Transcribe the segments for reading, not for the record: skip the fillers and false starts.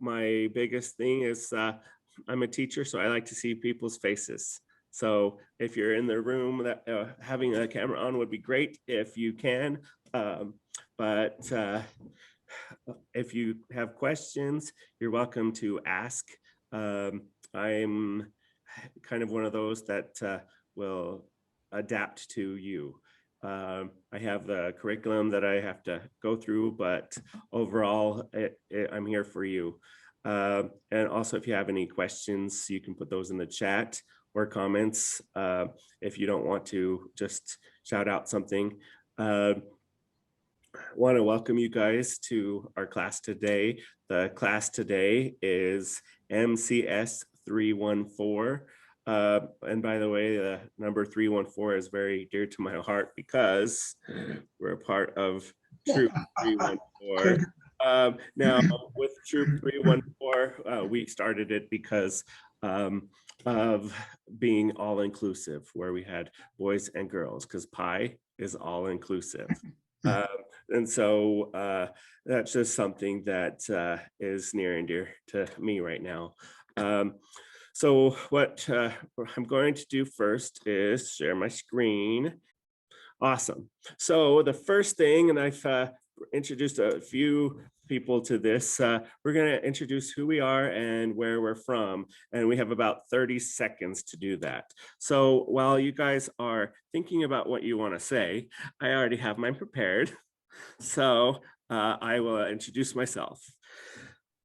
my biggest thing is I'm a teacher, so I like to see people's faces. So if you're in the room, that having a camera on would be great if you can. But if you have questions, you're welcome to ask. I'm kind of one of those that will adapt to you. I have the curriculum that I have to go through, but overall, I'm here for you. And also, if you have any questions, you can put those in the chat or comments. If you don't want to just shout out something. Want to welcome you guys to our class today. The class today is MCS 314. And by the way, the number 314 is very dear to my heart because we're a part of Troop 314. Now, with Troop 314, we started it because of being all inclusive, where we had boys and girls, because pi is all inclusive. And so that's just something that is near and dear to me right now. So what I'm going to do first is share my screen. Awesome. So the first thing, and I've introduced a few people to this, we're going to introduce who we are and where we're from, and we have about 30 seconds to do that. So while you guys are thinking about what you want to say, I already have mine prepared. So I will introduce myself.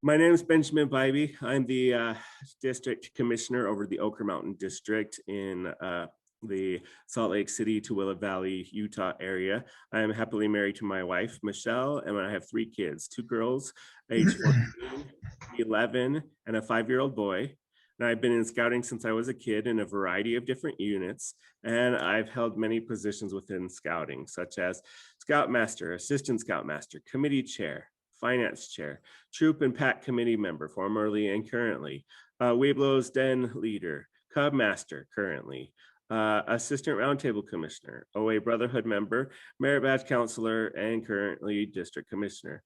My name is Benjamin Bibi. I'm the district commissioner over the Ochre Mountain District in the Salt Lake City to Willow Valley, Utah area. I am happily married to my wife, Michelle, and I have 3 kids, 2 girls, age 14, 11, and a 5-year-old boy. And I've been in scouting since I was a kid in a variety of different units, and I've held many positions within scouting, such as Scoutmaster, Assistant Scoutmaster, Committee Chair, Finance Chair, Troop and Pack Committee Member, formerly and currently, Weeblo's Den Leader, Cub Master, currently, Assistant Roundtable Commissioner, OA Brotherhood Member, Merit Badge Counselor, and currently District Commissioner.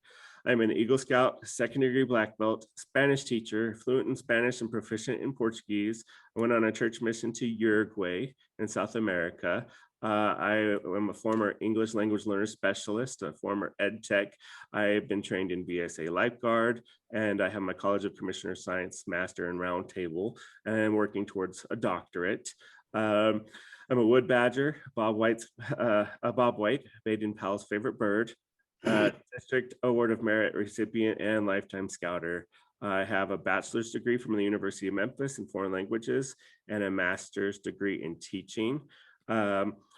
I'm an Eagle Scout, 2nd degree black belt, Spanish teacher, fluent in Spanish and proficient in Portuguese. I went on a church mission to Uruguay in South America. I am a former English language learner specialist, a former ed tech. I've been trained in BSA lifeguard, and I have my College of Commissioner Science Master in Roundtable, and I'm working towards a doctorate. I'm a wood badger, Bob White, Baden Powell's favorite bird, District Award of Merit recipient, and lifetime scouter. I have a bachelor's degree from the University of Memphis in foreign languages and a master's degree in teaching.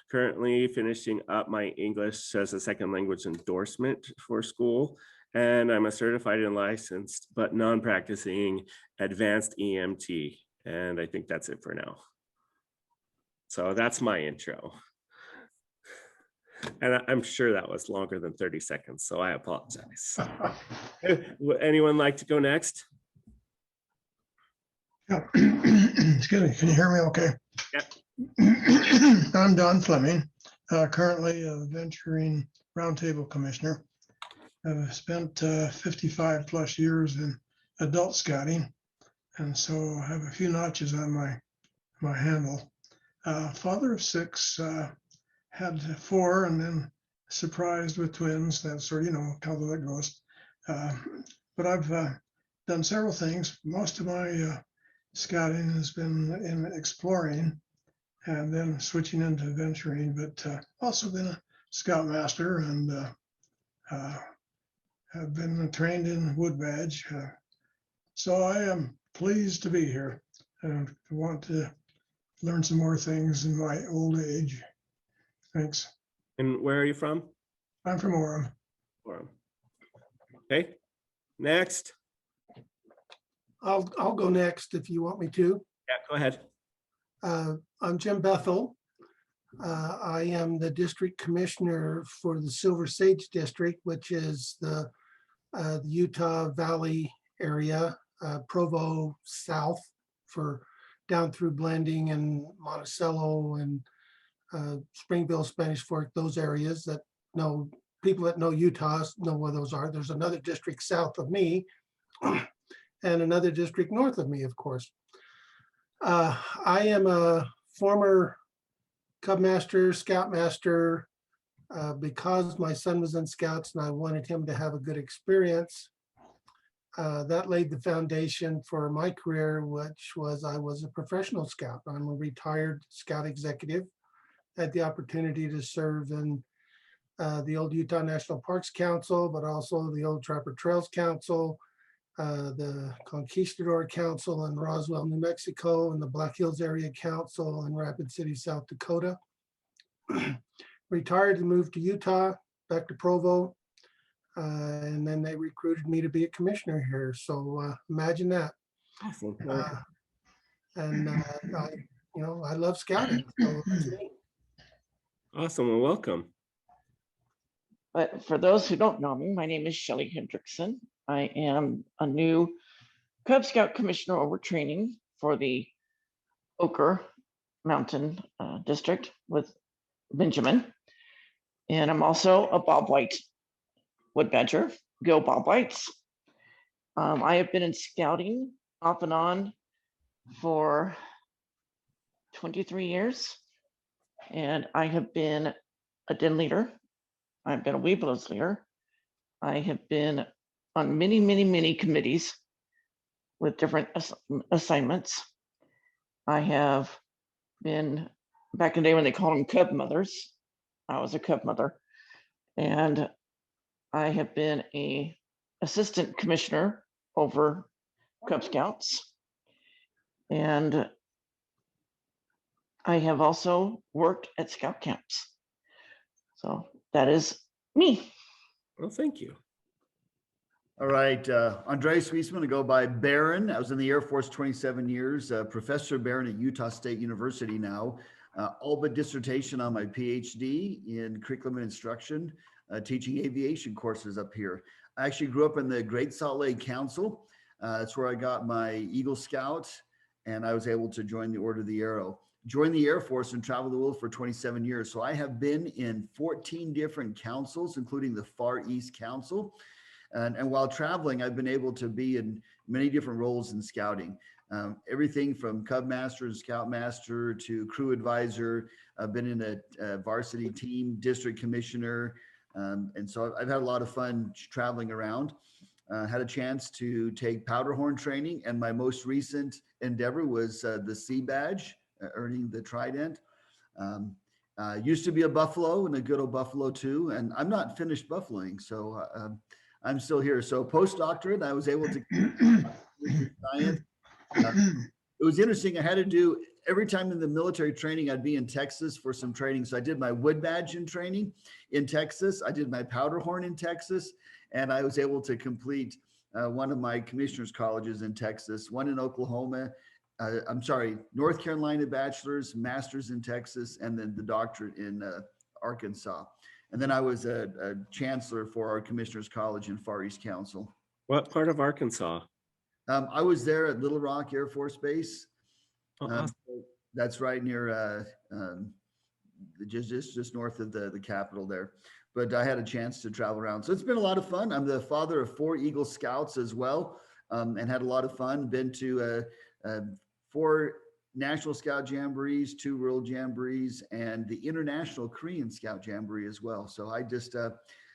Currently finishing up my English as a second language endorsement for school. And I'm a certified and licensed, but non-practicing advanced EMT. And I think that's it for now. So that's my intro. And I'm sure that was longer than 30 seconds, so I apologize. Would anyone like to go next? Yeah. Excuse me, can you hear me okay? Yep. I'm Don Fleming, currently a venturing roundtable commissioner. I've spent 55 plus years in adult scouting, and so I have a few notches on my handle. Father of 6, had 4, and then surprised with twins. That sort of, how that goes. But I've done several things. Most of my scouting has been in exploring, and then switching into venturing, but also been a Scoutmaster, and have been trained in wood badge. So I am pleased to be here and want to learn some more things in my old age. Thanks. And where are you from? I'm from Orem. Orem. Okay, next. I'll go next if you want me to. Yeah, go ahead. I'm Jim Bethel. I am the district commissioner for the Silver Sage District, which is the Utah Valley area, Provo South, for down through Blending and Monticello and Springville, Spanish Fork, those areas that know, people that know Utah know where those are. There's another district south of me, and another district north of me, of course. I am a former Cubmaster, Scoutmaster, because my son was in Scouts and I wanted him to have a good experience. That laid the foundation for my career, which was I was a professional Scout. I'm a retired Scout executive. Had the opportunity to serve in the old Utah National Parks Council, but also the old Trapper Trails Council, the Conquistador Council in Roswell, New Mexico, and the Black Hills Area Council in Rapid City, South Dakota. Retired and moved to Utah, back to Provo, and then they recruited me to be a commissioner here. So imagine that. Awesome. I love scouting. So that's me. Awesome. Well, welcome. But for those who don't know me, my name is Shelly Hendrickson. I am a new Cub Scout Commissioner over training for the Oquirrh Mountain District with Benjamin. And I'm also a bobwhite wood badger, go bobwhites. I have been in scouting off and on for 23 years. And I have been a den leader. I've been a Weeblos leader. I have been on many, many, many committees with different assignments. I have been, back in the day when they called them Cub mothers, I was a Cub mother. And I have been a assistant commissioner over Cub Scouts. And I have also worked at scout camps. So that is me. Well, thank you. All right, Andre Sweesman, I go by Baron. I was in the Air Force 27 years, Professor Baron at Utah State University now. All but dissertation on my PhD in curriculum and instruction, teaching aviation courses up here. I actually grew up in the Great Salt Lake Council. That's where I got my Eagle Scout, and I was able to join the Order of the Arrow. Joined the Air Force and traveled the world for 27 years. So I have been in 14 different councils, including the Far East Council. And while traveling, I've been able to be in many different roles in scouting. Everything from Cub Master and Scoutmaster to crew advisor. I've been in a varsity team, district commissioner. And so I've had a lot of fun traveling around. Had a chance to take powder horn training, and my most recent endeavor was the C badge, earning the trident. Used to be a buffalo and a good old buffalo too, and I'm not finished buffaloing, so I'm still here. So postdoctorate, I was able to science. It was interesting. I had to do every time in the military training, I'd be in Texas for some training. So I did my wood badge in training in Texas. I did my powder horn in Texas, and I was able to complete one of my commissioners' colleges in Texas, one in Oklahoma. North Carolina bachelor's, master's in Texas, and then the doctorate in Arkansas. And then I was a chancellor for our commissioners' college in Far East Council. What part of Arkansas? I was there at Little Rock Air Force Base. Oh, awesome. That's right near, just north of the capital there. But I had a chance to travel around. So it's been a lot of fun. I'm the father of 4 Eagle Scouts as well, and had a lot of fun. Been to 4 National Scout Jamborees, 2 World Jamborees, and the International Korean Scout Jamboree as well. So I just,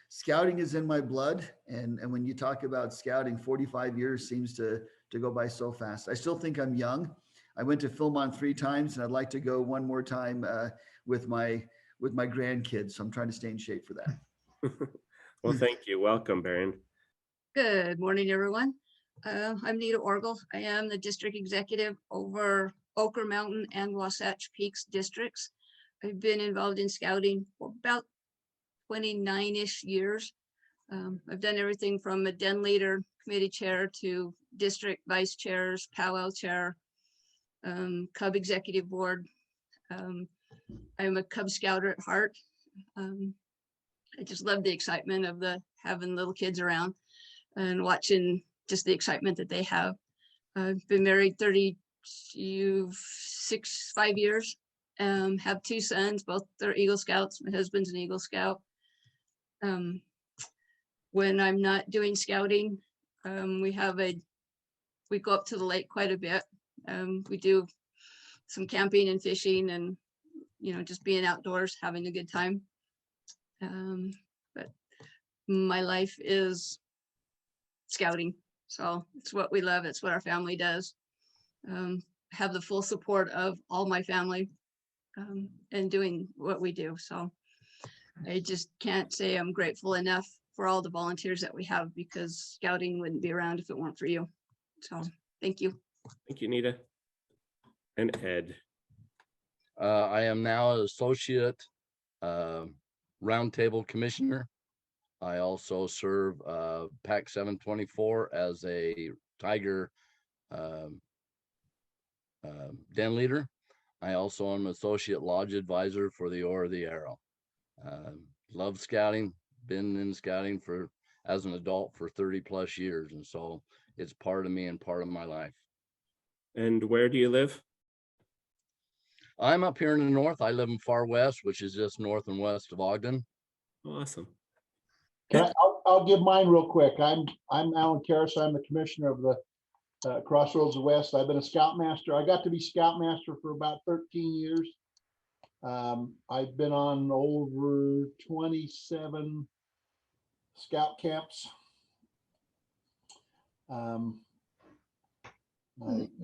scouting is in my blood. And when you talk about scouting, 45 years seems to go by so fast. I still think I'm young. I went to Philmont 3 times, and I'd like to go one more time with my grandkids. So I'm trying to stay in shape for that. Well, thank you. Welcome, Baron. Good morning, everyone. I'm Nita Orgel. I am the district executive over Oquirrh Mountain and Wasatch Peaks districts. I've been involved in scouting for about 29-ish years. I've done everything from a den leader, committee chair, to district vice chairs, powwow chair, Cub executive board. I'm a Cub Scouter at heart. I just love the excitement of having little kids around and watching just the excitement that they have. I've been married 5 years, have 2 sons, both they're Eagle Scouts. My husband's an Eagle Scout. When I'm not doing scouting, we have a we go up to the lake quite a bit. We do some camping and fishing and, you know, just being outdoors, having a good time. But my life is scouting. So it's what we love. It's what our family does. Have the full support of all my family and doing what we do. So I just can't say I'm grateful enough for all the volunteers that we have, because scouting wouldn't be around if it weren't for you. So thank you. Thank you, Nita. And Ed. I am now an associate roundtable commissioner. I also serve PAC 724 as a Tiger den leader. I also am an associate lodge advisor for the Or of the Arrow. Love scouting, been in scouting as an adult for 30 plus years. And so it's part of me and part of my life. And where do you live? I'm up here in the north. I live in Far West, which is just north and west of Ogden. Awesome. I'll give mine real quick. I'm Alan Karis. I'm the commissioner of the Crossroads of West. I've been a Scoutmaster. I got to be Scoutmaster for about 13 years. I've been on over 27 scout camps. I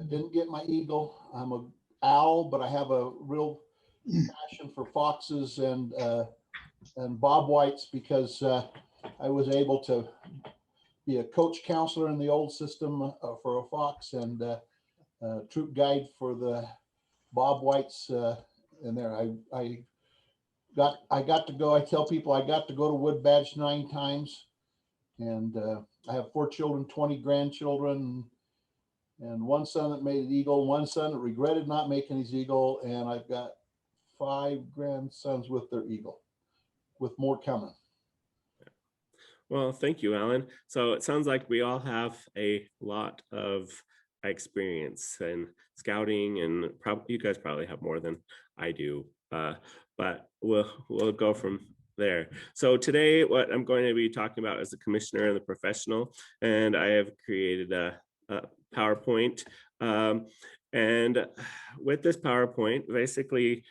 didn't get my eagle. I'm a owl, but I have a real passion for foxes and bobwhites, because I was able to be a coach counselor in the old system for a fox, and troop guide for the bobwhites in there. I got to go. I tell people I got to go to Wood Badge 9 times, and I have 4 children, 20 grandchildren, and one son that made an eagle, one son that regretted not making his eagle, and I've got 5 grandsons with their eagle, with more coming. Well, thank you, Alan. So it sounds like we all have a lot of experience in scouting, and you guys probably have more than I do, but we'll go from there. So today, what I'm going to be talking about is the commissioner and the professional, and I have created a PowerPoint. And with this PowerPoint, basically,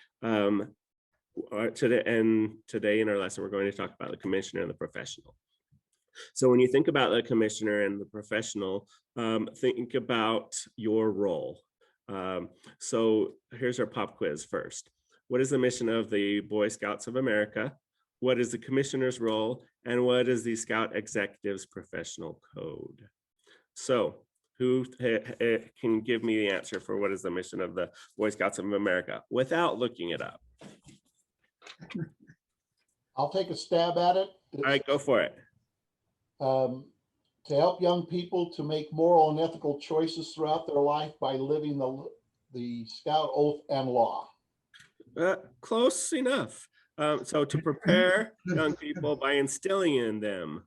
today in our lesson, we're going to talk about the commissioner and the professional. So when you think about the commissioner and the professional, think about your role. So here's our pop quiz first. What is the mission of the Boy Scouts of America? What is the commissioner's role? And what is the Scout Executive's professional code? So who can give me the answer for what is the mission of the Boy Scouts of America without looking it up? I'll take a stab at it. All right, go for it. To help young people to make moral and ethical choices throughout their life by living the Scout oath and law. Close enough. So to prepare young people by instilling in them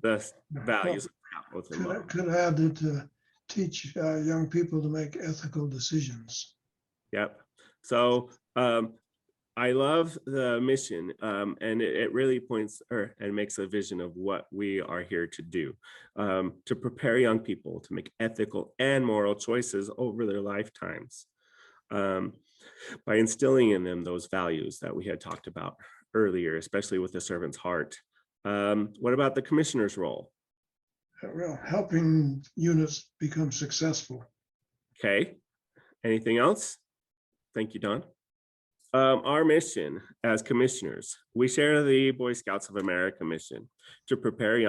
the values of Scout oath and law. Could add to teach young people to make ethical decisions. Yep. So I love the mission, and it really points and makes a vision of what we are here to do, to prepare young people to make ethical and moral choices over their lifetimes, by instilling in them those values that we had talked about earlier, especially with the servant's heart. What about the commissioner's role? Well, helping units become successful. Okay. Anything else? Thank you, Don. Our mission as commissioners, we share the Boy Scouts of America mission to prepare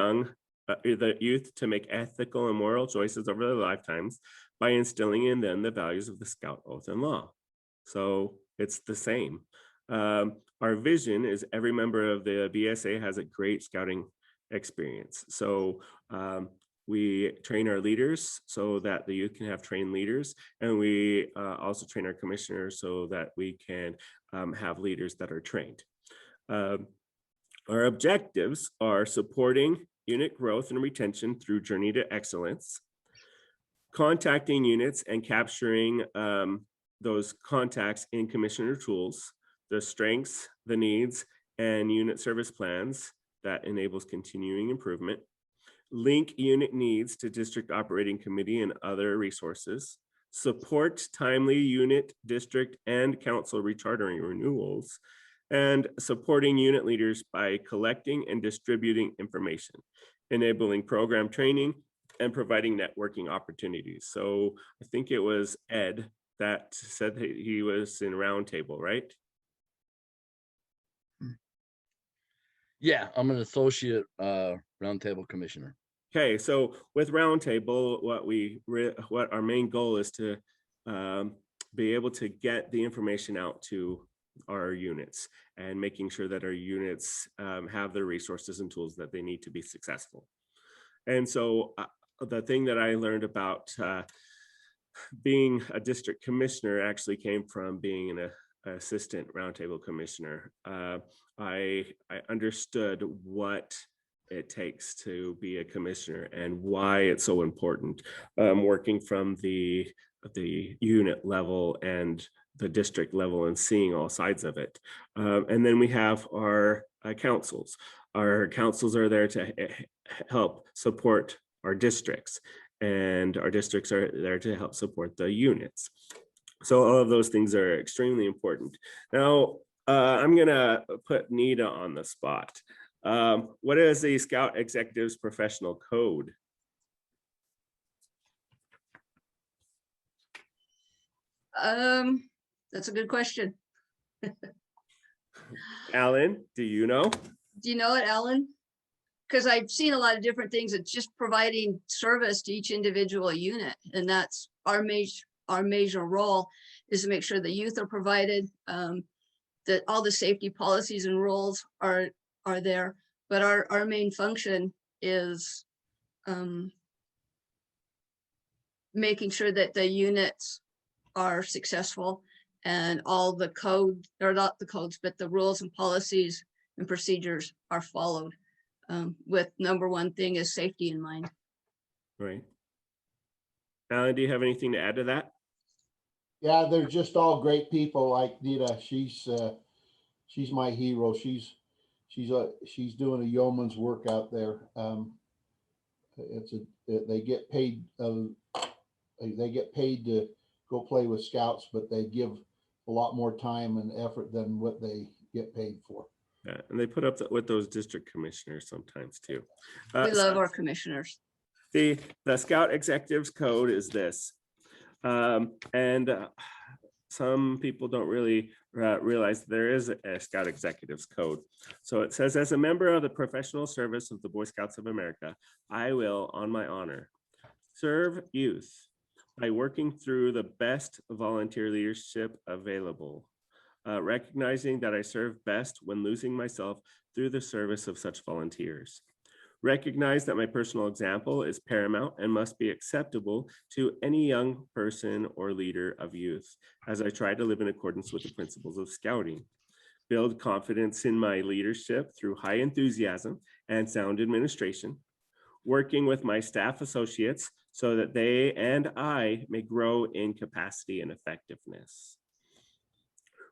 the youth to make ethical and moral choices over their lifetimes by instilling in them the values of the Scout oath and law. So it's the same. Our vision is every member of the BSA has a great scouting experience. So we train our leaders so that the youth can have trained leaders, and we also train our commissioners so that we can have leaders that are trained. Our objectives are supporting unit growth and retention through Journey to Excellence, contacting units and capturing those contacts in commissioner tools, the strengths, the needs, and unit service plans that enables continuing improvement. link unit needs to district operating committee and other resources, support timely unit, district, and council rechartering renewals, and supporting unit leaders by collecting and distributing information, enabling program training, and providing networking opportunities. So I think it was Ed that said that he was in Roundtable, right? Yeah, I'm an associate roundtable commissioner. Okay, so with Roundtable, what our main goal is to be able to get the information out to our units and making sure that our units have the resources and tools that they need to be successful. And so the thing that I learned about being a district commissioner actually came from being an assistant roundtable commissioner. I understood what it takes to be a commissioner and why it's so important, working from the unit level and the district level and seeing all sides of it. And then we have our councils. Our councils are there to help support our districts, and our districts are there to help support the units. So all of those things are extremely important. Now, I'm gonna put Nita on the spot. What is the Scout Executive's professional code? That's a good question. Alan, do you know? Do you know it, Alan? Because I've seen a lot of different things. It's just providing service to each individual unit. And that's our major role, is to make sure the youth are provided, that all the safety policies and rules are there. But our main function is making sure that the units are successful and all the code, or not the codes, but the rules and policies and procedures are followed, with number one thing is safety in mind. Right. Alan, do you have anything to add to that? Yeah, they're just all great people. Like Nita, she's my hero. She's doing a yeoman's work out there. They get paid to go play with scouts, but they give a lot more time and effort than what they get paid for. Yeah, and they put up with those district commissioners sometimes too. We love our commissioners. The Scout Executives Code is this. Some people don't really realize there is a Scout Executives Code. So it says, as a member of the professional service of the Boy Scouts of America, I will, on my honor, serve youth by working through the best volunteer leadership available, recognizing that I serve best when losing myself through the service of such volunteers. Recognize that my personal example is paramount and must be acceptable to any young person or leader of youth, as I try to live in accordance with the principles of scouting. Build confidence in my leadership through high enthusiasm and sound administration, working with my staff associates so that they and I may grow in capacity and effectiveness.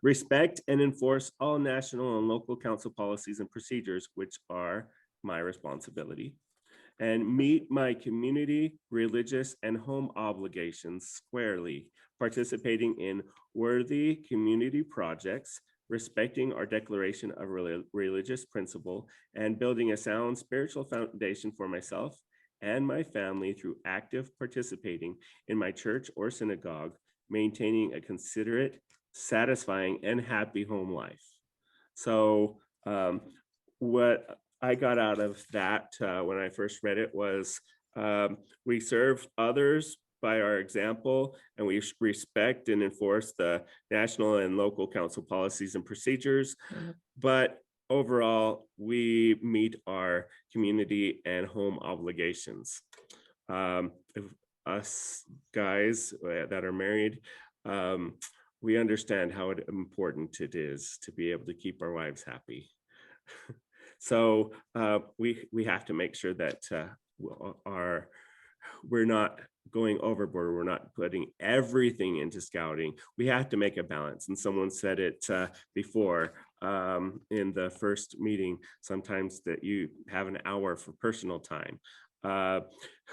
Respect and enforce all national and local council policies and procedures, which are my responsibility, and meet my community, religious, and home obligations squarely, participating in worthy community projects, respecting our declaration of religious principle, and building a sound spiritual foundation for myself and my family through active participating in my church or synagogue, maintaining a considerate, satisfying, and happy home life. So what I got out of that when I first read it was we serve others by our example, and we respect and enforce the national and local council policies and procedures. But overall, we meet our community and home obligations. If us guys that are married, we understand how important it is to be able to keep our wives happy. So we have to make sure that we're not going overboard. We're not putting everything into scouting. We have to make a balance. And someone said it before in the first meeting, sometimes that you have an hour for personal time.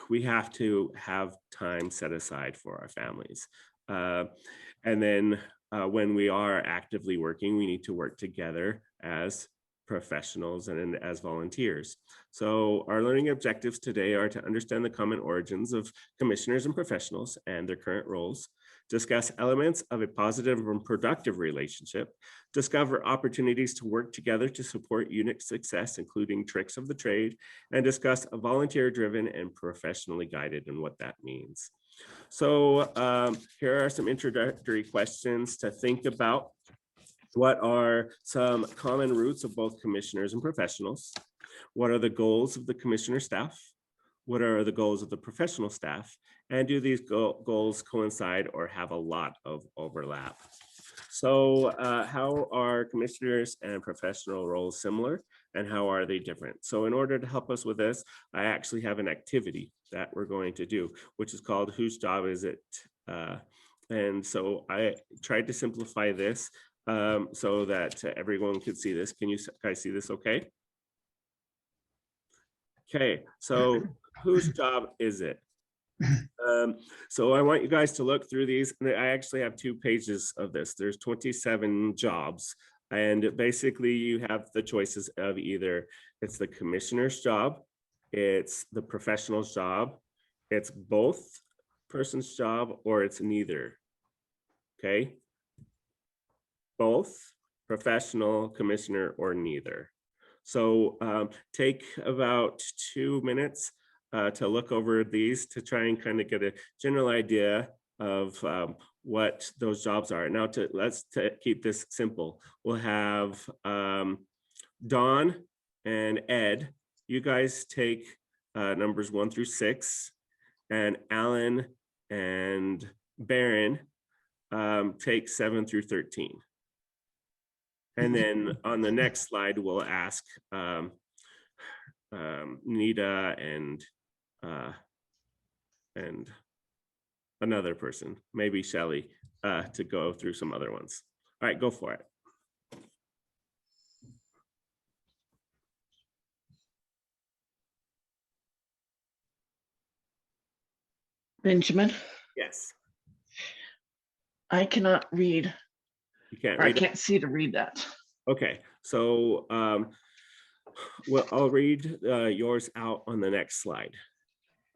we have to have time set aside for our families. And then when we are actively working, we need to work together as professionals and as volunteers. So our learning objectives today are to understand the common origins of commissioners and professionals and their current roles, discuss elements of a positive and productive relationship, discover opportunities to work together to support unit success, including tricks of the trade, and discuss a volunteer-driven and professionally guided and what that means. So here are some introductory questions to think about. What are some common roots of both commissioners and professionals? What are the goals of the commissioner staff? What are the goals of the professional staff? And do these goals coincide or have a lot of overlap? So how are commissioners and professional roles similar, and how are they different? So in order to help us with this, I actually have an activity that we're going to do, which is called Whose Job Is It? And so I tried to simplify this so that everyone could see this. Can you guys see this okay? Okay, so whose job is it? So I want you guys to look through these. And I actually have 2 pages of this. There's 27 jobs. And basically you have the choices of either it's the commissioner's job, it's the professional's job, it's both person's job, or it's neither. Okay. Both, professional, commissioner, or neither. So take about 2 minutes to look over these to try and kind of get a general idea of what those jobs are. Now let's keep this simple. We'll have Dawn and Ed, you guys take numbers 1 through 6, and Alan and Baron take 7 through 13. And then on the next slide, we'll ask Nita and another person, maybe Shelly, to go through some other ones. All right, go for it. Benjamin, Yes. I cannot read. You can't I read it? can't see to read that. Okay, so well, I'll read yours out on the next slide.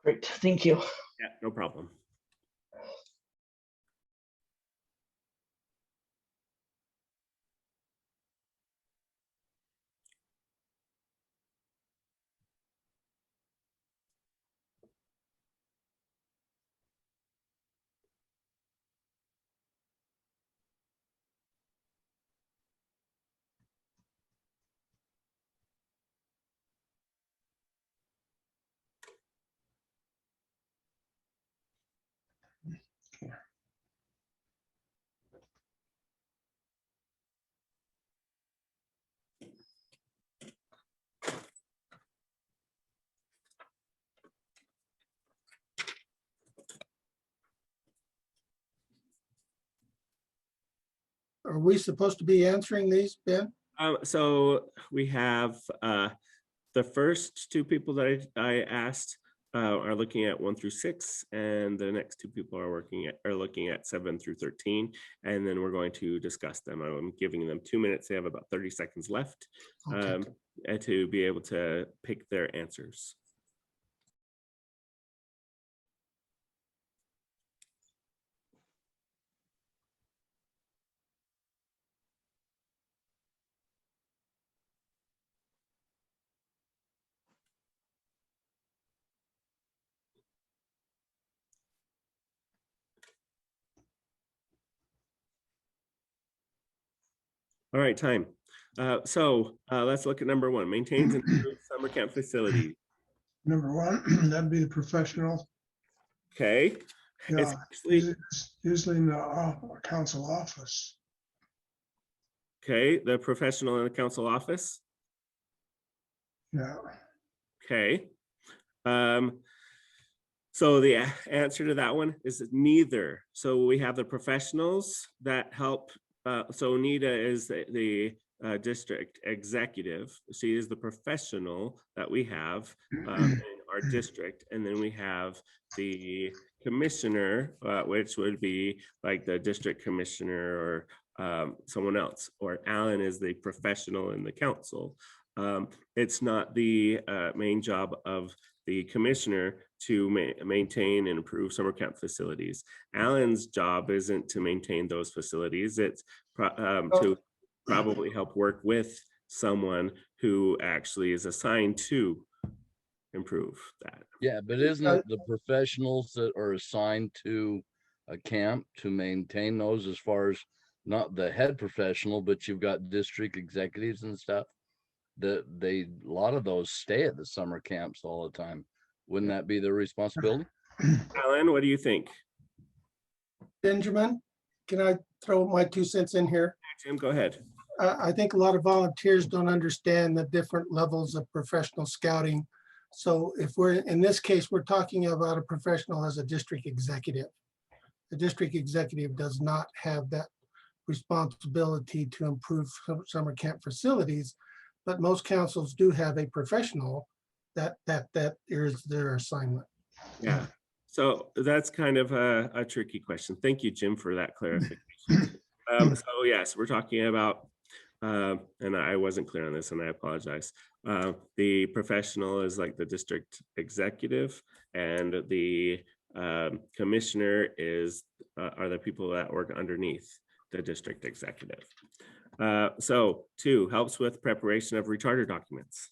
Great, thank you. Yeah, no problem. Are we supposed to be answering these, Ben? So we have the first 2 people that I asked are looking at 1 through 6, and the next 2 people are looking at 7 through 13, and then we're going to discuss them. I'm giving them 2 minutes. They have about 30 seconds left to be able to pick their answers. All right, time. So let's look at number 1. Maintains and improves summer camp facilities. Number 1, that'd be the professional. Okay. Yeah, It's usually in the council office. okay, the professional in the council office. Yeah. Okay. So the answer to that one is neither. So we have the professionals that help. So Nita is the district executive. She is the professional that we have. And our district, and then we have the commissioner, which would be like the district commissioner or someone else, or Alan is the professional in the council. It's not the main job of the commissioner to maintain and improve summer camp facilities. Alan's job isn't to maintain those facilities. It's to probably help work with someone who actually is assigned to improve that. Yeah, but isn't it the professionals that are assigned to a camp to maintain those, as far as not the head professional, but you've got district executives and stuff that a lot of those stay at the summer camps all the time. Wouldn't that be their responsibility? Alan, what do you think? Benjamin, can I throw my 2 cents in here? Jim, go ahead. I think a lot of volunteers don't understand the different levels of professional scouting. So if we're, in this case, we're talking about a professional as a district executive. The district executive does not have that responsibility to improve summer camp facilities, but most councils do have a professional that is their assignment. Yeah, so that's kind of a tricky question. Thank you, Jim, for that clarification. So yes, we're talking about, and I wasn't clear on this and I apologize. The professional is like the district executive, and the commissioner are the people that work underneath the district executive. So 2, helps with preparation of recharter documents.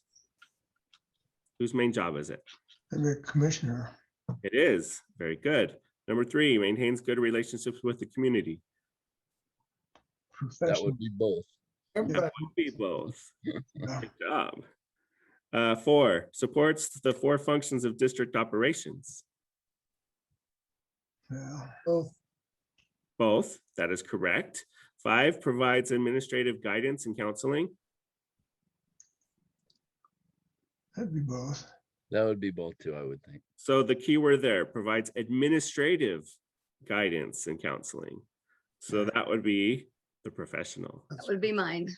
Whose main job is it? The commissioner. It is. Very good. Number 3, maintains good relationships with the community. That Professional. would be both. That would be both. Yeah. Good job. 4, supports the 4 functions of district operations. Yeah. Both. That is correct. 5, provides administrative guidance and counseling. That'd be both. That would be both too, I would think. So the key word there, provides administrative guidance and counseling. So that would be the professional. That would be mine.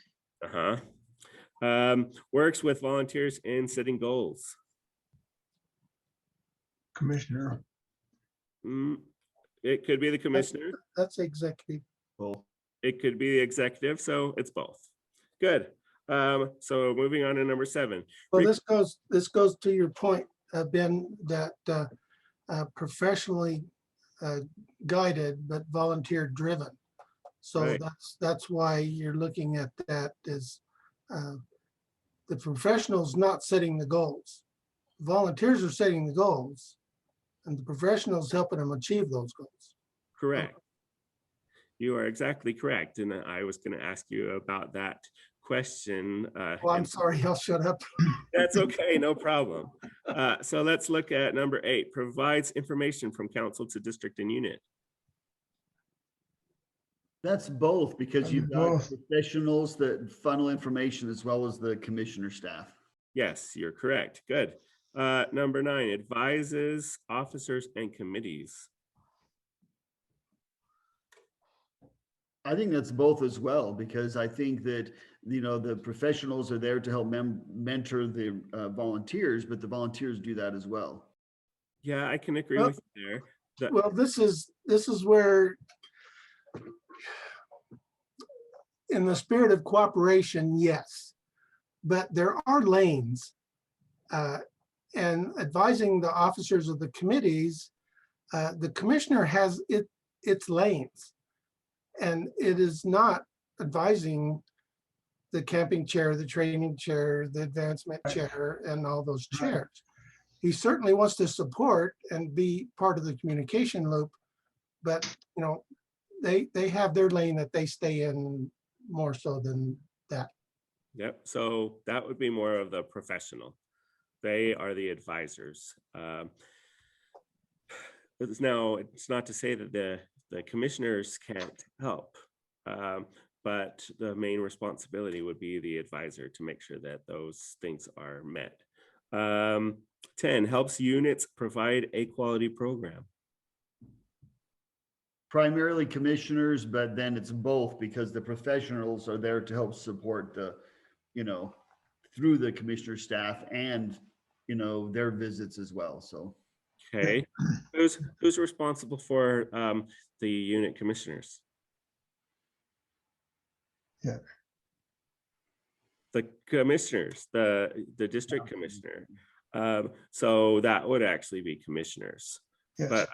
Works with volunteers in setting goals. Commissioner. It could be the commissioner. That's executive. Well, It could be the executive. So it's both. Good. So moving on to number 7. Well, this goes to your point, Ben, that professionally guided but volunteer driven. So Right. that's why you're looking at that as the professionals not setting the goals. Volunteers are setting the goals, and the professionals helping them achieve those goals. Correct. You are exactly correct. And I was going to ask you about that question. Well, I'm sorry, I'll shut up. That's okay, no problem. So let's look at number 8, provides information from council to district and unit. that's both, because you've got Both. professionals that funnel information as well as the commissioner staff. Yes, you're correct. Good. Number 9, advises officers and committees. I think that's both as well, because I think that, you know, the professionals are there to help mentor the volunteers, but the volunteers do that as well. Yeah, I can agree Well- with you there. Well, this is where, in the spirit of cooperation, yes, but there are lanes. And advising the officers of the committees, the commissioner has its lanes. And it is not advising the camping chair, the training chair, the advancement chair, and all those chairs. He certainly wants to support and be part of the communication loop, but you know, they have their lane that they stay in more so than that. Yep. So that would be more of the professional. They are the advisors. It's not to say that the commissioners can't help, but the main responsibility would be the advisor to make sure that those things are met. 10, helps units provide a quality program. Primarily commissioners, but then it's both, because the professionals are there to help support the, you know, through the commissioner staff and their visits as well. So. Okay, who's responsible for the unit commissioners? Yeah. The commissioners, the district commissioner. So that would actually be commissioners. Yes. But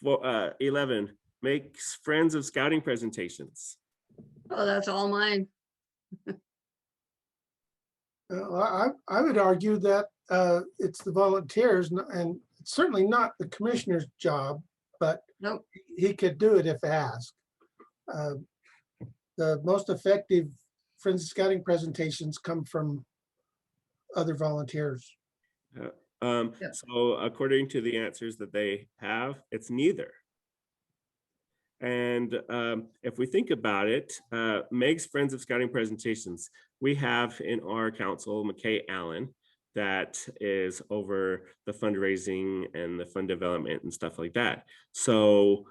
for 11, makes friends of scouting presentations. Oh, that's all mine. I would argue that it's the volunteers and it's certainly not the commissioner's job, but Nope. he could do it if asked. The most effective Friends of Scouting presentations come from other volunteers. So according to the answers that they have, it's neither. And if we think about it, Meg's Friends of Scouting presentations, we have in our council, McKay Allen, that is over the fundraising and the fund development and stuff like that. So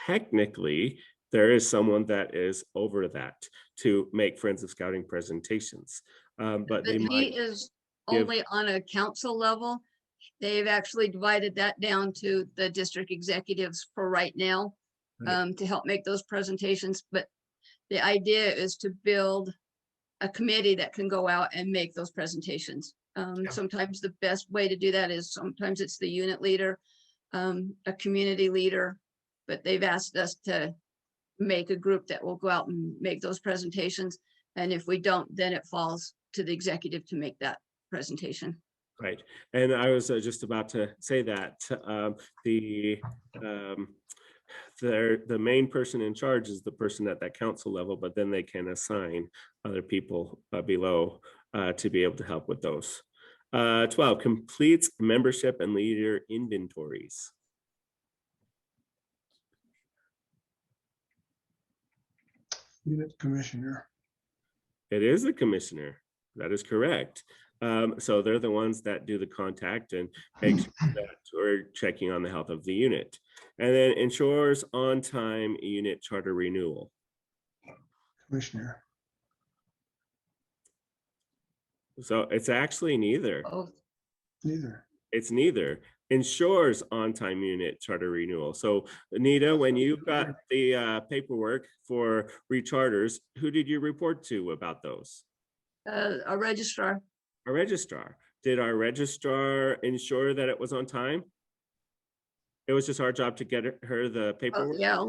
technically, there is someone that is over that to make Friends of Scouting presentations. But they He might is give- only on a council level. They've actually divided that down to the district executives for right now, Right. to help make those presentations. But the idea is to build a committee that can go out and make those presentations. Sometimes the best way to do that is sometimes it's the unit leader, a community leader, but they've asked us to make a group that will go out and make those presentations. And if we don't, then it falls to the executive to make that presentation. Right. And I was just about to say that the main person in charge is the person at that council level, but then they can assign other people below to be able to help with those. 12, completes membership and leader inventories. Unit commissioner. It is a commissioner. That is correct. So they're the ones that do the contact and make sure that we're checking on the health of the unit. And then ensures on-time unit charter renewal. Commissioner. So it's actually neither. Both. Neither. It's neither. Ensures on-time unit charter renewal. So Anita, when you got the paperwork for recharters, who did you report to about those? A registrar. A registrar. Did our registrar ensure that it was on time? It was just our job to get her the paperwork. Yeah,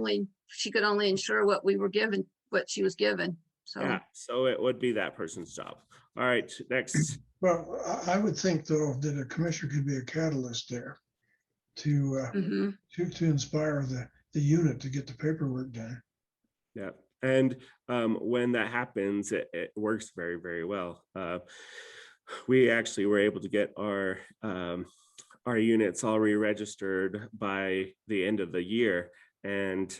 she could only ensure what we were given, what she was given. So Yeah, so it would be that person's job. All right, next. Well, I would think though that a commissioner could be a catalyst there to to inspire the unit to get the paperwork done. Yeah, and when that happens, it works very, very well. We actually were able to get our units all re-registered by the end of the year, and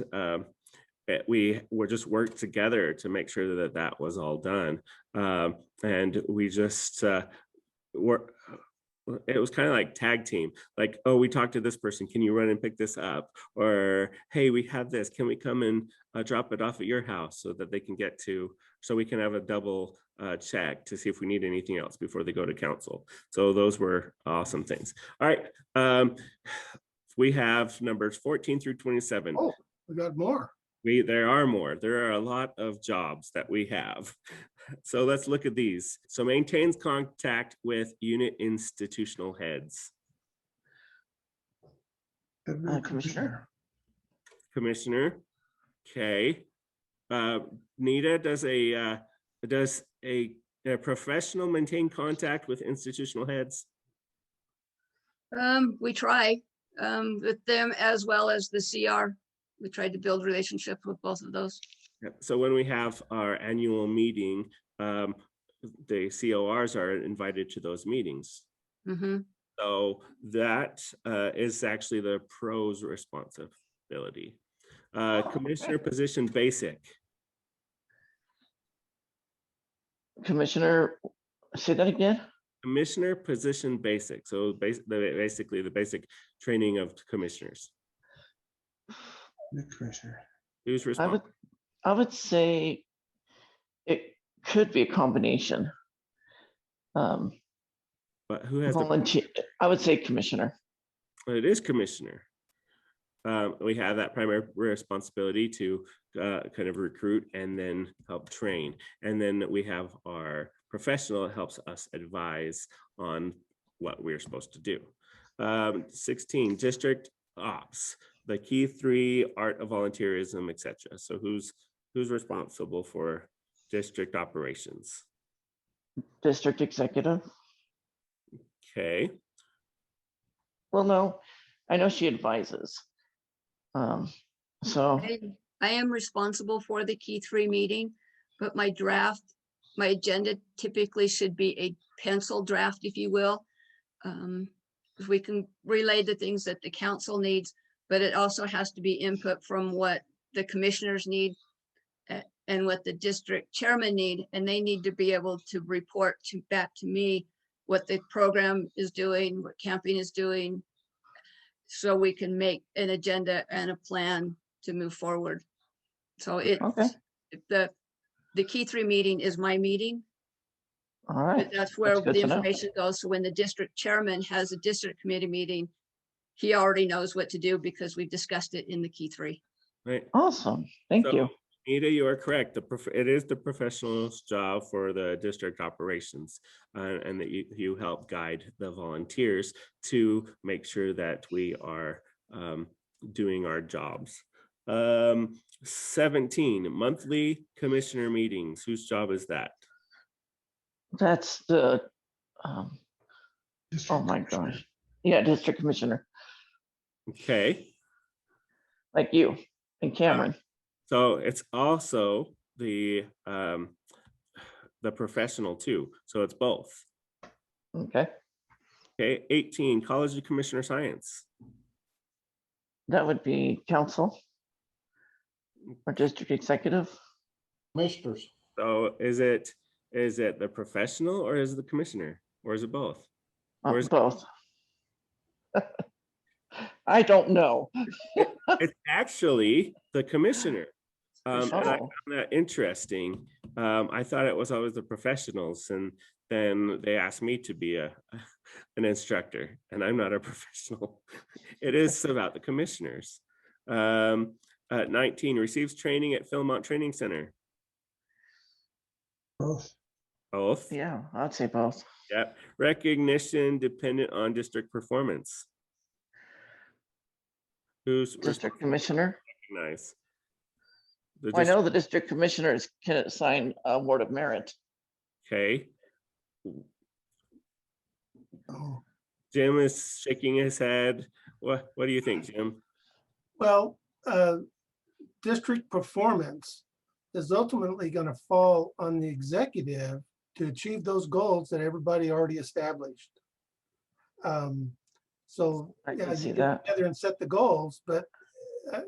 we were just worked together to make sure that that was all done. And we just it was kind of like tag team, like, oh, we talked to this person, can you run and pick this up? Or, hey, we have this, can we come and drop it off at your house so that they can get to, so we can have a double check to see if we need anything else before they go to council. So those were awesome things. All right, we have numbers 14 through 27. Oh, we got more. There are more. There are a lot of jobs that we have. So let's look at these. So maintains contact with unit institutional heads. Commissioner. Commissioner. Okay. Nita, does a professional maintain contact with institutional heads? we try with them as well as the CR. We tried to build relationships with both of those. Yep. So when we have our annual meeting, the CORs are invited to those meetings. So that is actually the pros responsibility. Commissioner position basic. Commissioner, say that again. Commissioner position basic. So basically the basic training of commissioners. The commissioner. Who's responsible? I would say it could be a combination. But who has the, volunteer, I would say commissioner. it is commissioner. We have that primary responsibility to kind of recruit and then help train. And then we have our professional that helps us advise on what we're supposed to do. 16, district ops, the key 3, art of volunteerism, etc. So who's responsible for district operations? District executive. Okay. Well, no, I know she advises. So, I am responsible for the key 3 meeting, but my agenda typically should be a pencil draft, if you will. If we can relay the things that the council needs, but it also has to be input from what the commissioners need and what the district chairman need, and they need to be able to report back to me what the program is doing, what camping is doing, so we can make an agenda and a plan to move forward. So okay, the key 3 meeting is my meeting. all right. But that's where good the to know. information goes. So when the district chairman has a district committee meeting, he already knows what to do because we've discussed it in the key 3. Right. Awesome, thank So, you. Anita, you are correct. It is the professional's job for the district operations, and that you help guide the volunteers to make sure that we are doing our jobs. 17, monthly commissioner meetings. Whose job is that? That's the, oh District my commissioner. gosh. Yeah, district commissioner, Okay. like you and Cameron. So it's also the professional too. So it's both. Okay, Okay. 18, College of Commissioner Science. that would be council or district executive. Commissioners. So is it the professional or is it the commissioner or is it both? Or is Both. I don't know. it's actually the commissioner. And I Oh. found that interesting. I thought it was always the professionals, and then they asked me to be an instructor, and I'm not a professional. It is about the commissioners. 19, receives training at Philmont Training Center. Both. Both. Yeah, I'd say both. Yep. Recognition dependent on district performance. Who's District commissioner. recognized? I know the district commissioners can assign a award of merit. Okay. Oh, Jim is shaking his head. What do you think, Jim? well, district performance is ultimately going to fall on the executive to achieve those goals that everybody already established. So I yeah, can see you that. get together and set the goals, but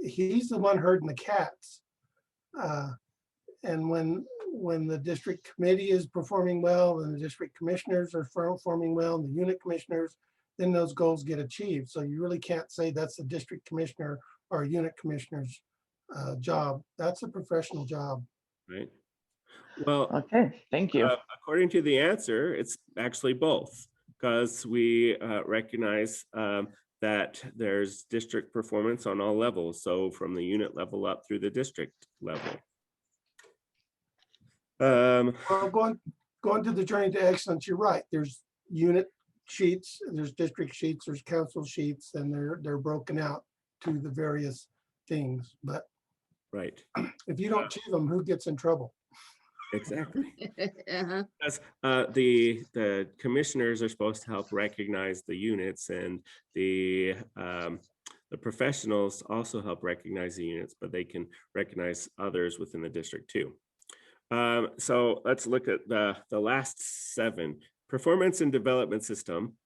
he's the one herding the cats. And when the district committee is performing well and the district commissioners are performing well and the unit commissioners, then those goals get achieved. So you really can't say that's the district commissioner or unit commissioner's job. That's a professional job. Right. Well, Okay, thank you. according to the answer, it's actually both, because we recognize that there's district performance on all levels. So from the unit level up through the district level. Well, going to the journey to excellence, you're right. There's unit sheets, there's district sheets, there's council sheets, and they're broken out to the various things. But Right. if you don't achieve them, who gets in trouble? Exactly. Uh-huh. Because the commissioners are supposed to help recognize the units, and the professionals also help recognize the units, but they can recognize others within the district too. So let's look at the last 7. Performance and development system.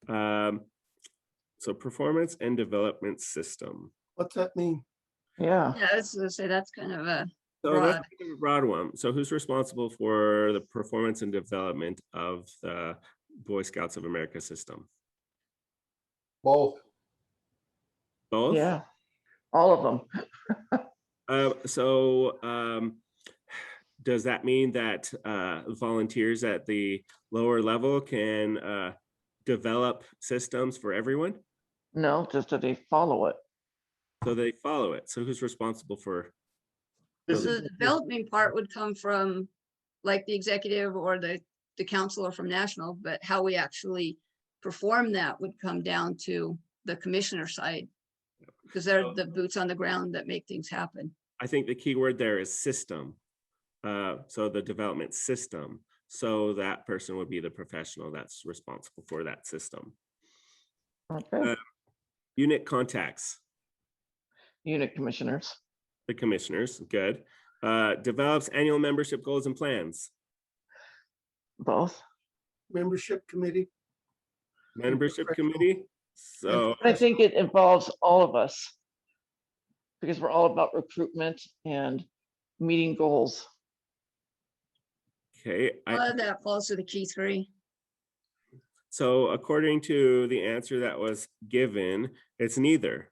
So performance and development system. What's that mean? Yeah, Yeah, I was gonna say that's kind of a So broad. that's kind of a broad one. So who's responsible for the performance and development of the Boy Scouts of America system? Both. Both? yeah, all of them. does that mean that volunteers at the lower level can develop systems for everyone? No, just that they follow it. So they follow it. So who's responsible for? This The is, development part would come from like the executive or the council or from national, but how we actually perform that would come down to the commissioner side. Because they're the boots on the ground that make things happen. I think the key word there is system. So the development system. So that person would be the professional that's responsible for that system. Okay, Unit contacts, unit commissioners, the commissioners, good. Develops annual membership goals and plans. both. Membership committee. Membership Professional. committee. So I think it involves all of us because we're all about recruitment and meeting goals. okay, A lot of that falls to the key three. so according to the answer that was given, it's neither.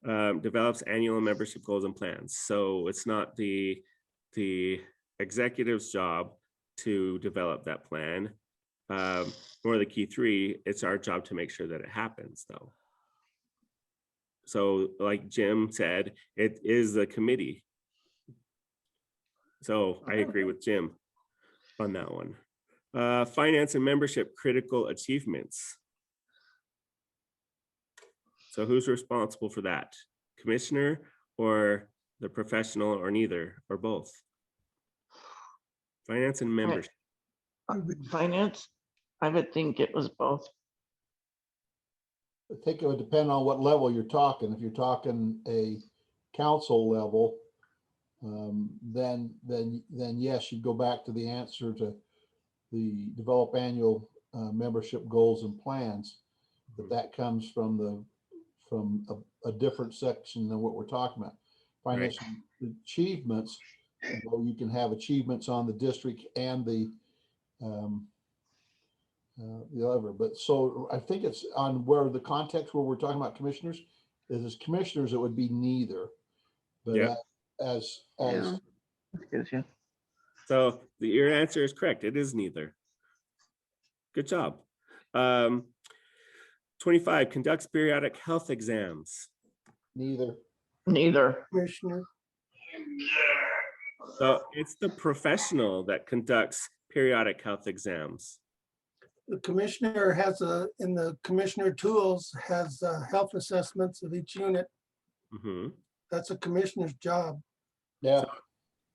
Develops annual membership goals and plans. So it's not the executive's job to develop that plan, or the key three. It's our job to make sure that it happens, though. So, like Jim said, it is the committee. So I agree with Jim on that one. Finance and membership critical achievements. So who's responsible for that? Commissioner or the professional, or neither, or both? Finance and membership. Finance, I would think it was both. I think it would depend on what level you're talking. If you're talking a council level, then yes, you go back to the answer to the develop annual membership goals and plans. But that comes from a different section than what we're talking about. Financial achievements, although you can have achievements on the district and the other. But so I think it's on where the context where we're talking about commissioners is as commissioners, it would be neither. But Yeah. as Yeah. Excuse you. So your answer is correct. It is neither. Good job. 25, conducts periodic health exams. neither. Neither. Commissioner. So it's the professional that conducts periodic health exams. The commissioner has in the commissioner tools has health assessments of each unit. Mhm. That's a commissioner's job. Yeah.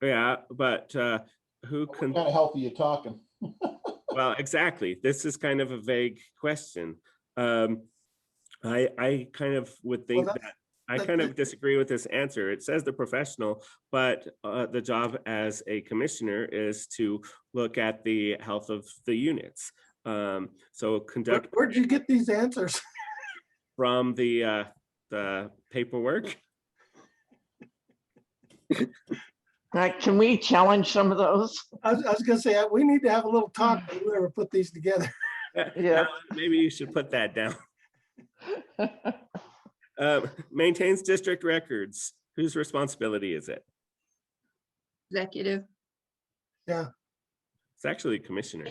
Yeah, but who What can? kind of health are you talking? Well, exactly. This is kind of a vague question. I kind of would think Well, that I kind of disagree with this answer. It says the professional, but the job as a commissioner is to look at the health of the units. So conduct Where'd you get these answers? from the paperwork. Can we challenge some of those? I was gonna say, we need to have a little talk when whoever put these together. Yeah. Maybe you should put that down. Maintains district records. Whose responsibility is it? Executive. It's actually commissioner.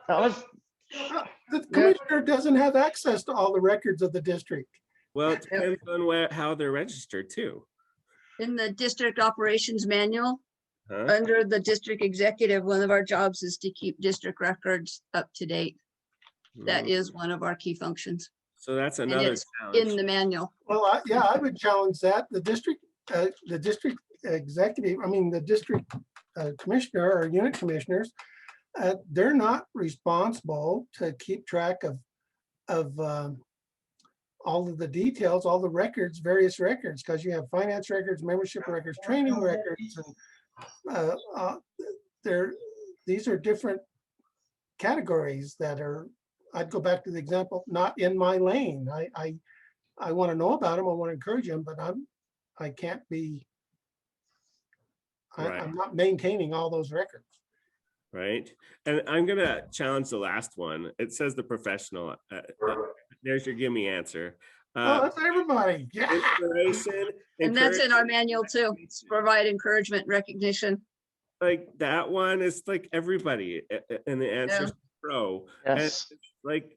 The commissioner doesn't have access to all the records of the district. Well, it depends on how they're registered too. In the district operations manual, Huh? under the district executive, one of our jobs is to keep district records up to date. That is one of our key functions So that's and another it's challenge. in the manual. Well, I would challenge that. The district executive, I mean, the district commissioner or unit commissioners, they're not responsible to keep track of all of the details, all the records, various records, because you have finance records, membership records, training records, and these are different categories that are. I'd go back to the example, not in my lane. I want to know about them. I want to encourage them, but I can't be. Right. I'm not maintaining all those records. Right. And I'm going to challenge the last one. It says the professional. There's your gimme answer. Oh, that's everybody. Yeah. Inspiration. And that's in our encouragement, manual too. It's provide encouragement, recognition. like that one is like everybody, and the answer is pro. And Yes. like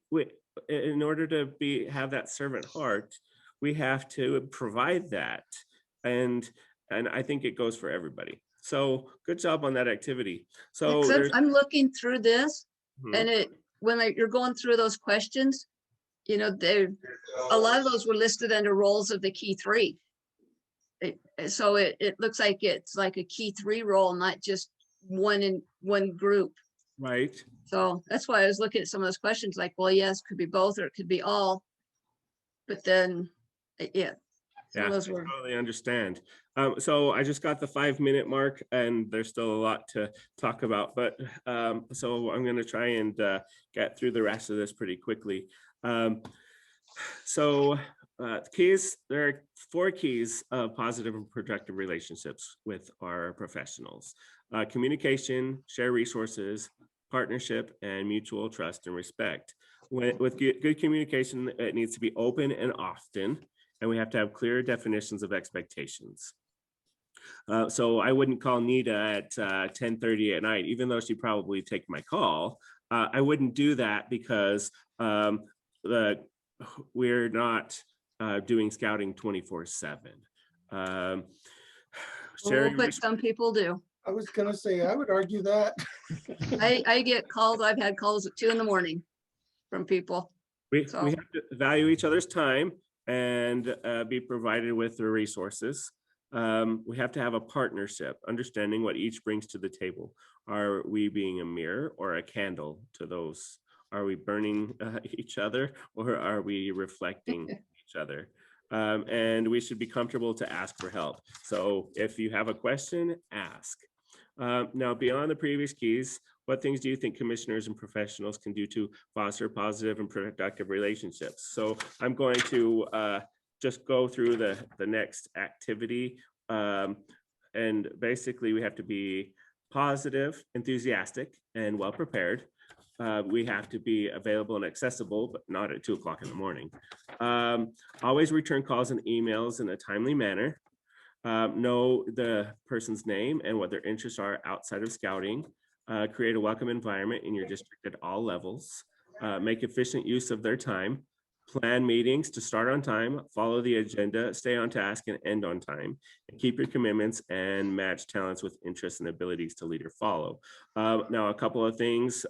in order to have that servant heart, we have to provide that, and I think it goes for everybody. So good job on that activity. So Except there's I'm looking through this Mhm. and you're going through those questions, you know, a lot of those were listed under roles of the key three. So it looks like it's like a key three role, not just one in one group. right. So that's why I was looking at some of those questions like, well, yes, could be both or it could be all. But then, yeah, some Yeah, of I those were. totally understand. So I just got the 5-minute mark, and there's still a lot to talk about, but so I'm going to try and get through the rest of this pretty quickly. Keys, there are 4 keys of positive and productive relationships with our professionals: communication, share resources, partnership, and mutual trust and respect. With good communication, it needs to be open and often, and we have to have clear definitions of expectations. So I wouldn't call Nita at 10:30 at night, even though she'd probably take my call. I wouldn't do that because we're not doing scouting 24/7. Oh, but some people do. I was gonna say, I would argue that. I get calls. I've had calls at 2 in.the morning from people. we So- have to value each other's time and be provided with the resources. We have to have a partnership, understanding what each brings to the table. Are we being a mirror or a candle to those? Are we burning each other, or are we reflecting each other? And we should be comfortable to ask for help. So if you have a question, ask. Now, beyond the previous keys, what things do you think commissioners and professionals can do to foster positive and productive relationships? So I'm going to just go through the next activity. And basically, we have to be positive, enthusiastic, and well prepared. We have to be available and accessible, but not at 2 o'clock in the morning. Always return calls and emails in a timely manner. Know the person's name and what their interests are outside of scouting. Create a welcome environment in your district at all levels. Make efficient use of their time. Plan meetings to start on time, follow the agenda, stay on task, and end on time. And keep your commitments and match talents with interests and abilities to lead or follow. Now, a couple of things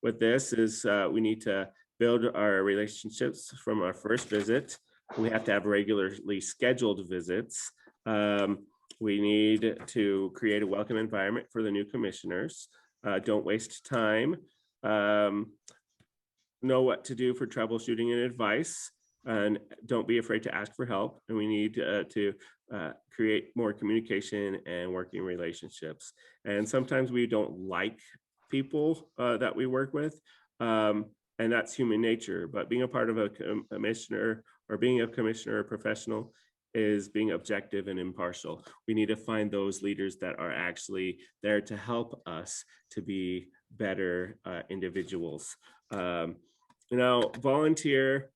with this is we need to build our relationships from our first visit. We have to have regularly scheduled visits. We need to create a welcome environment for the new commissioners. Don't waste time. Know what to do for troubleshooting and advice, and don't be afraid to ask for help. And we need to create more communication and working relationships. And sometimes we don't like people that we work with, and that's human nature. But being a part of a commissioner, or being a commissioner or professional, is being objective and impartial. We need to find those leaders that are actually there to help us to be better individuals. Volunteer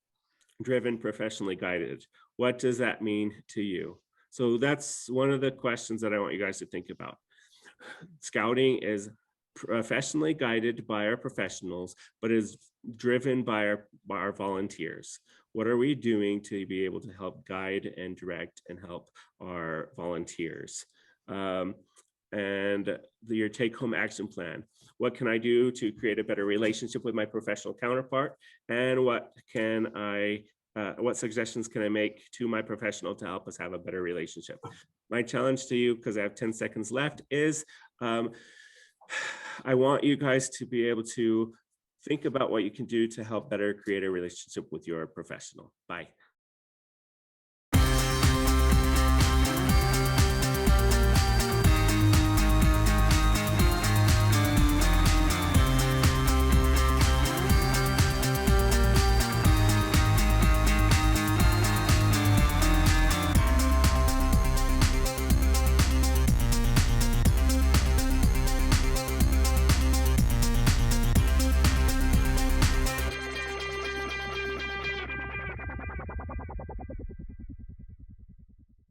driven, professionally guided. What does that mean to you? So that's one of the questions that I want you guys to think about. Scouting is professionally guided by our professionals, but is driven by our volunteers. What are we doing to be able to help guide and direct and help our volunteers? And your take-home action plan. What can I do to create a better relationship with my professional counterpart? And what suggestions can I make to my professional to help us have a better relationship? My challenge to you, because I have 10 seconds left, is I want you guys to be able to think about what you can do to help better create a relationship with your professional. Bye.